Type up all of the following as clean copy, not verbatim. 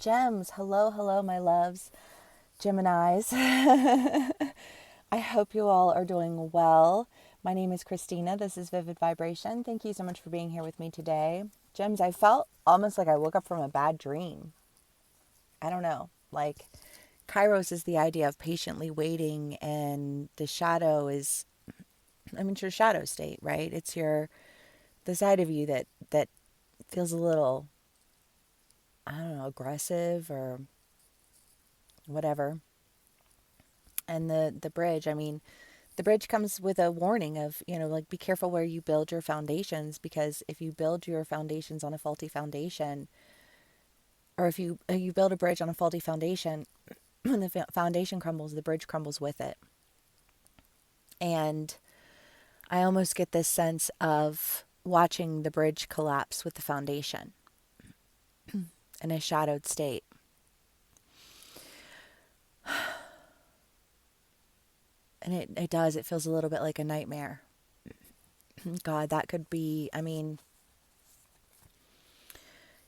Gems, hello, hello, my loves, Geminis. I hope you all are doing well. My name is Christina. This is Vivid Vibration. Thank you so much for being here with me today. Gems, I felt almost like I woke up from a bad dream. I don't know. Like, Kairos is the idea of patiently waiting, and the shadow is, it's your shadow state, right? It's the side of you that feels a little, I don't know, aggressive or whatever. And the bridge, the bridge comes with a warning of, like, be careful where you build your foundations, because if you build your foundations on a faulty foundation, or if you build a bridge on a faulty foundation, when the foundation crumbles, the bridge crumbles with it. And I almost get this sense of watching the bridge collapse with the foundation in a shadowed state. And it does, it feels a little bit like a nightmare. God, that could be,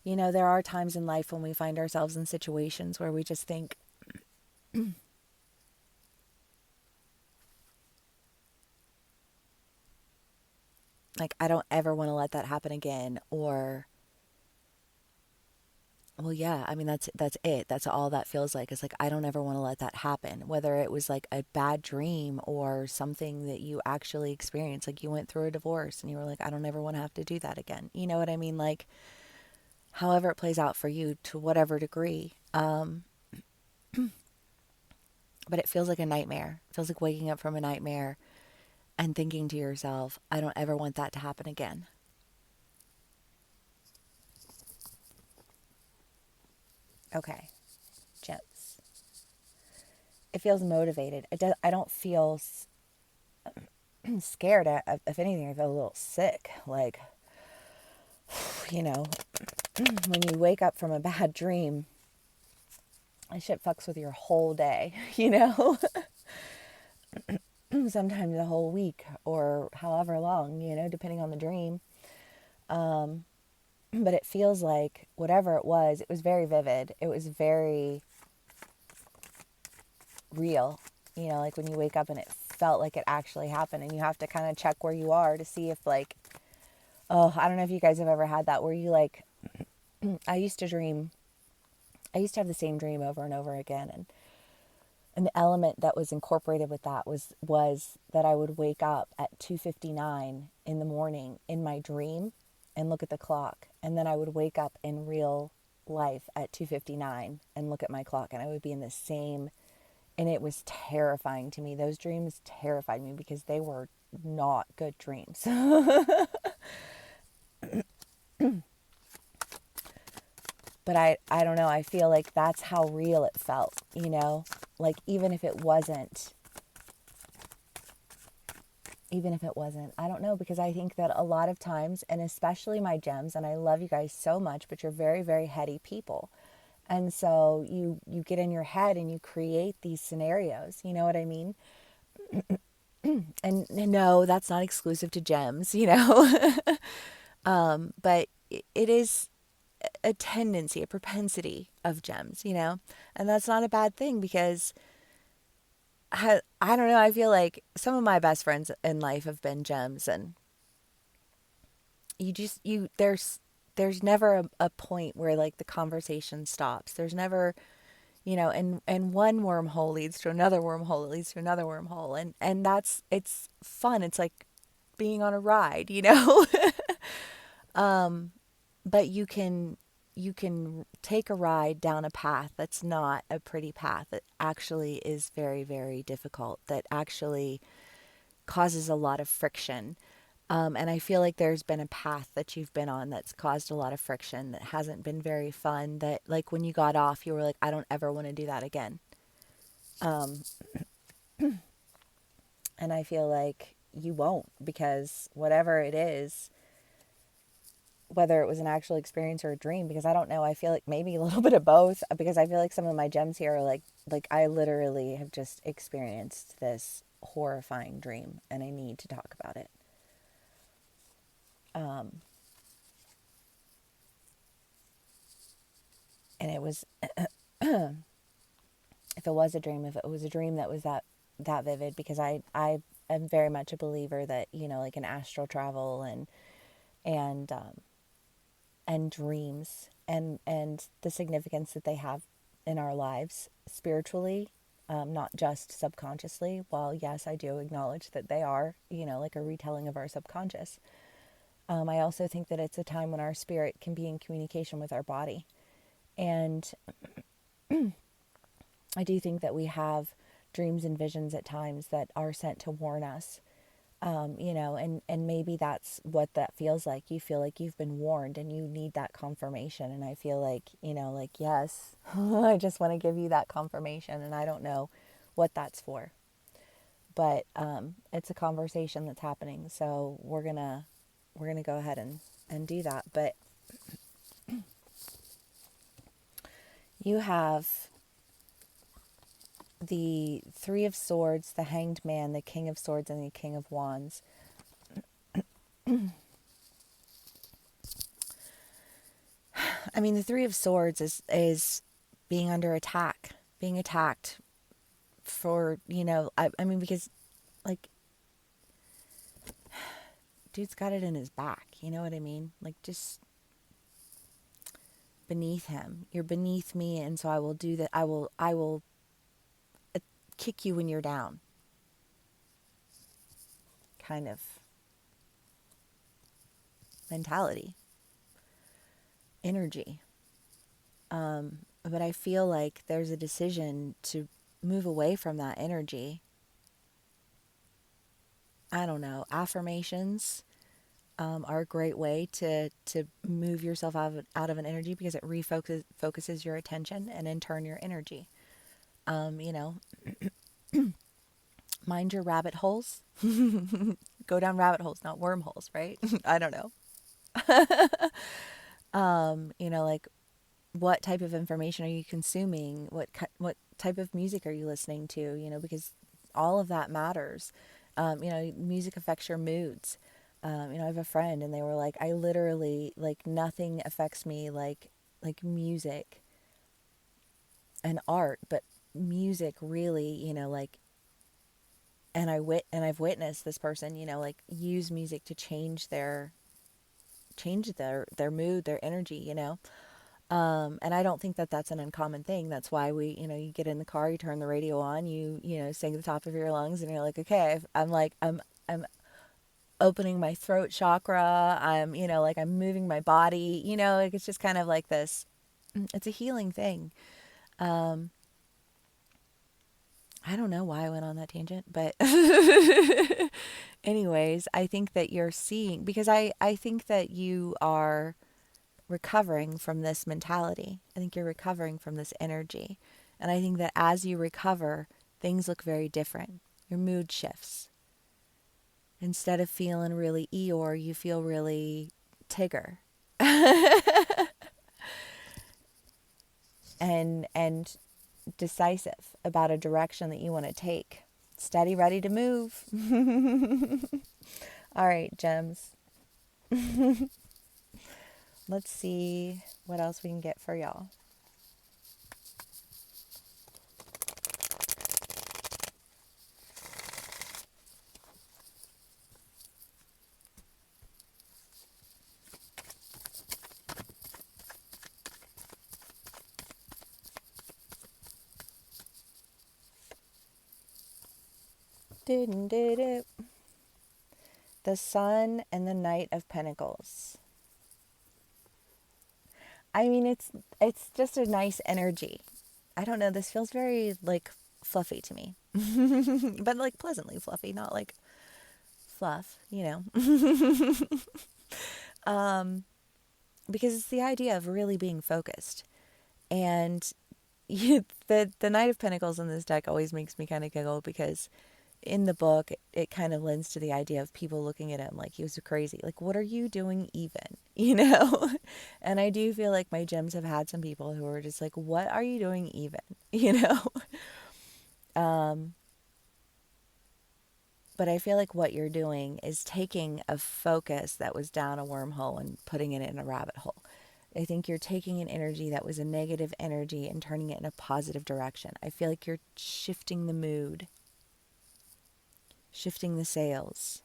there are times in life when we find ourselves in situations where we just think, like, I don't ever want to let that happen again. Or, well, yeah, that's it. That's all that feels like. It's like, I don't ever want to let that happen. Whether it was like a bad dream or something that you actually experienced, like you went through a divorce and you were like, I don't ever want to have to do that again. You know what I mean? Like, however it plays out for you, to whatever degree. But it feels like a nightmare. It feels like waking up from a nightmare and thinking to yourself, I don't ever want that to happen again. Okay, Chips. It feels motivated. I don't feel scared. If anything, I feel a little sick. Like, you know, when you wake up from a bad dream, that shit fucks with your whole day, Sometimes a whole week or however long, depending on the dream. But it feels like whatever it was very vivid. It was very real. Like when you wake up and it felt like it actually happened, and you have to kind of check where you are to see if, like, oh, I don't know if you guys have ever had that where you, like, I used to have the same dream over and over again, and the element that was incorporated with that was that I would wake up at 2:59 in the morning in my dream and look at the clock, and then I would wake up in real life at 2:59 and look at my clock, and I would be in the same. And it was terrifying to me. Those dreams terrified me because they were not good dreams. But I don't know. I feel like that's how real it felt, Like, even if it wasn't, I don't know, because I think that a lot of times, and especially my gems, and I love you guys so much, but you're very, very heady people. And so you get in your head and you create these scenarios, you know what I mean? And no, that's not exclusive to gems, but it is a tendency, a propensity of gems, and that's not a bad thing, because I don't know, I feel like some of my best friends in life have been gems, and there's never a point where, like, the conversation stops. There's never, and one wormhole leads to another wormhole, it leads to another wormhole, and it's fun. It's like being on a ride, but you can take a ride down a path that's not a pretty path, that actually is very, very difficult, that actually causes a lot of friction. And I feel like there's been a path that you've been on that's caused a lot of friction, that hasn't been very fun, that, like, when you got off, you were like, I don't ever want to do that again. Um, and I feel like you won't, because whatever it is, whether it was an actual experience or a dream, because I don't know, I feel like maybe a little bit of both, because I feel like some of my gems here are like I literally have just experienced this horrifying dream and I need to talk about it. Um, And it was, if it was a dream, if it was a dream that was that vivid, because I am very much a believer that, like in astral travel and and dreams and the significance that they have in our lives spiritually, not just subconsciously. While yes, I do acknowledge that they are, like a retelling of our subconscious. I also think that it's a time when our spirit can be in communication with our body. And I do think that we have dreams and visions at times that are sent to warn us, and maybe that's what that feels like. You feel like you've been warned and you need that confirmation. And I feel like, like, yes, I just want to give you that confirmation. And I don't know what that's for, but it's a conversation that's happening. So we're gonna go ahead and do that. But you have the Three of Swords, the Hanged Man, the King of Swords, and the King of Wands. I mean, the Three of Swords is being under attack, being attacked for, I mean, because, like, dude's got it in his back, you know what I mean? Like, just beneath him. You're beneath me, and so I will do that. I will kick you when you're down. Kind of mentality, energy. But I feel like there's a decision to move away from that energy. I don't know. Affirmations are a great way to move yourself out of an energy, because it focuses your attention and in turn your energy. Mind your rabbit holes. Go down rabbit holes, not wormholes, right? I don't know. Like, what type of information are you consuming? What type of music are you listening to? Because all of that matters. Music affects your moods. I have a friend, and they were like, I literally, like, nothing affects me like music and art, but music really, like, and I've witnessed this person, like, use music to change their mood, their energy. And I don't think that that's an uncommon thing. That's why you get in the car, you turn the radio on, you sing at the top of your lungs, and you're like, okay, I'm opening my throat chakra. I'm, like, I'm moving my body, like, it's just kind of like this. It's a healing thing. I don't know why I went on that tangent, but anyways, I think that you're seeing, because I think that you are recovering from this mentality. I think you're recovering from this energy. And I think that as you recover, things look very different. Your mood shifts. Instead of feeling really Eeyore, you feel really Tigger. and decisive about a direction that you want to take. Steady, ready to move. All right, gems. Let's see what else we can get for y'all. The Sun and the Knight of Pentacles. I mean, it's just a nice energy. I don't know, this feels very, like, fluffy to me. But, like, pleasantly fluffy, not like fluff, because it's the idea of really being focused. And the Knight of Pentacles in this deck always makes me kind of giggle, because in the book, it kind of lends to the idea of people looking at him like he was crazy. Like, what are you doing even? And I do feel like my gems have had some people who are just like, what are you doing even? But I feel like what you're doing is taking a focus that was down a wormhole and putting it in a rabbit hole. I think you're taking an energy that was a negative energy and turning it in a positive direction. I feel like you're shifting the mood, shifting the sails.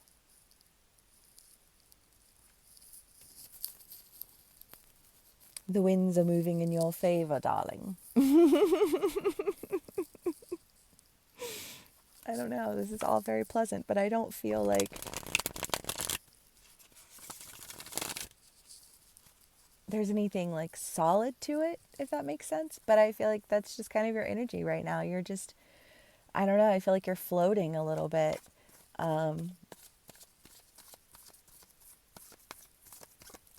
The winds are moving in your favor, darling. I don't know. This is all very pleasant, but I don't feel like there's anything like solid to it, if that makes sense. But I feel like that's just kind of your energy right now. You're just, I don't know. I feel like you're floating a little bit.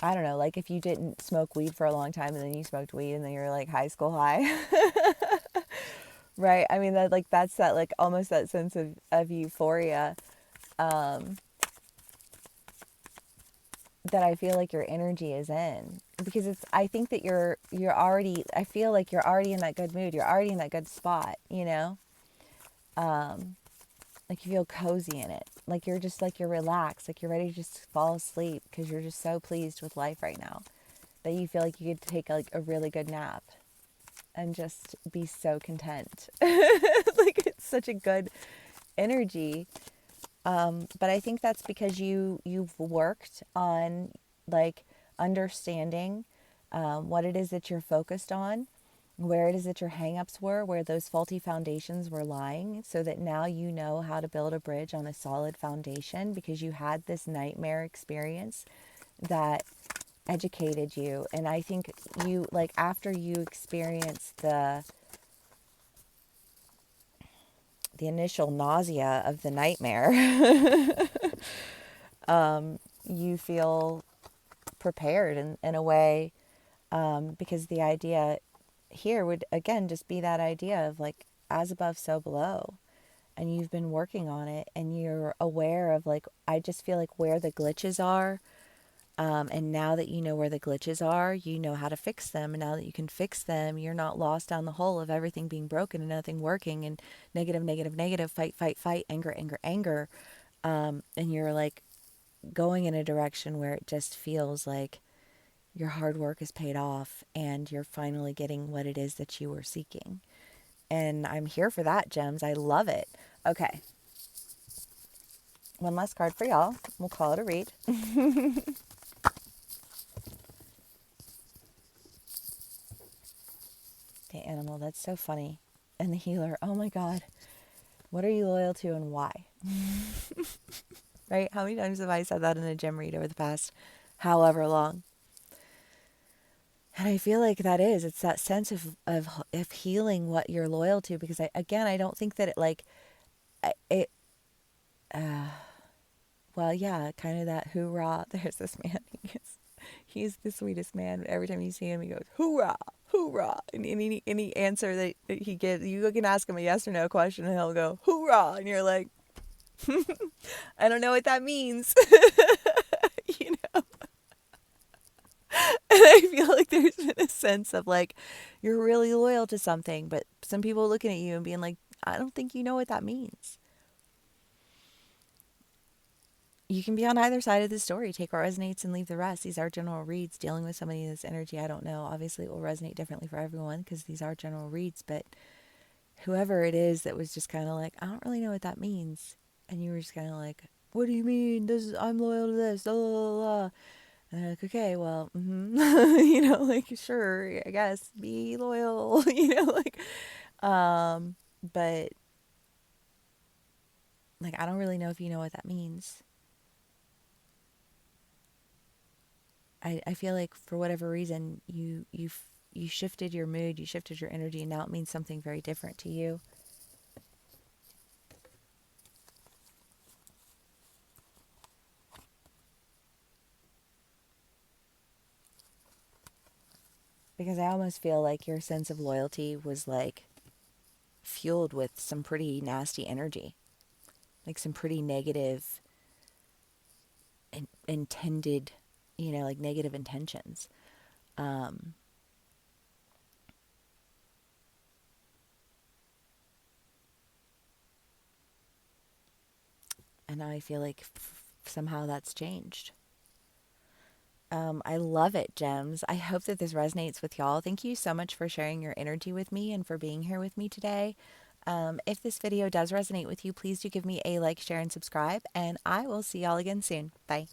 I don't know, like if you didn't smoke weed for a long time and then you smoked weed and then you're like high school high. Right? I mean, that like that's that like almost that sense of euphoria that I feel like your energy is in, because it's, I think that you're already, I feel like you're already in that good mood. You're already in that good spot, you know? Like you feel cozy in it. Like you're just like you're relaxed, like you're ready to just fall asleep because you're just so pleased with life right now that you feel like you could take like a really good nap and just be so content. Like it's such a good energy. But I think that's because you've worked on like understanding what it is that you're focused on, where it is that your hangups were, where those faulty foundations were lying, so that now you know how to build a bridge on a solid foundation because you had this nightmare experience that educated you. And I think you, like, after you experience the initial nausea of the nightmare, you feel prepared in a way, because the idea here would again just be that idea of like as above so below, and you've been working on it and you're aware of like, I just feel like where the glitches are. And now that you know where the glitches are, you know how to fix them. And now that you can fix them, you're not lost down the hole of everything being broken and nothing working and negative, negative, negative, fight, fight, fight, anger, anger, anger. And you're like going in a direction where it just feels like your hard work is paid off and you're finally getting what it is that you were seeking. And I'm here for that, gems. I love it. Okay. One last card for y'all. We'll call it a read. The animal, that's so funny. And the healer, oh my God. What are you loyal to and why? Right? How many times have I said that in a gem read over the past however long? And I feel like that is, it's that sense of healing what you're loyal to, because I don't think that it like, it, well, yeah, kind of that hoorah. There's this man, he's the sweetest man. Every time you see him, he goes, hoorah, hoorah. And any answer that he gives, you can ask him a yes or no question and he'll go, hoorah. And you're like, I don't know what that means. You know? And I feel like there's been a sense of like, you're really loyal to something, but some people looking at you and being like, I don't think you know what that means. You can be on either side of the story. Take what resonates and leave the rest. These are general reads. Dealing with somebody in this energy, I don't know. Obviously, it will resonate differently for everyone because these are general reads. But whoever it is that was just kind of like, I don't really know what that means. And you were just kind of like, what do you mean? I'm loyal to this. Blah, blah, blah, blah. And they're like, okay, well, you know, like, sure, I guess, be loyal, you know, like, but, like, I don't really know if you know what that means. I feel like for whatever reason, you shifted your mood, you shifted your energy, and now it means something very different to you. Because I almost feel like your sense of loyalty was like fueled with some pretty nasty energy, like some pretty negative intended, you know, like negative intentions. Um, and now I feel like somehow that's changed. I love it, Gems. I hope that this resonates with y'all. Thank you so much for sharing your energy with me and for being here with me today. If this video does resonate with you, please do give me a like, share, and subscribe, and I will see y'all again soon. Bye.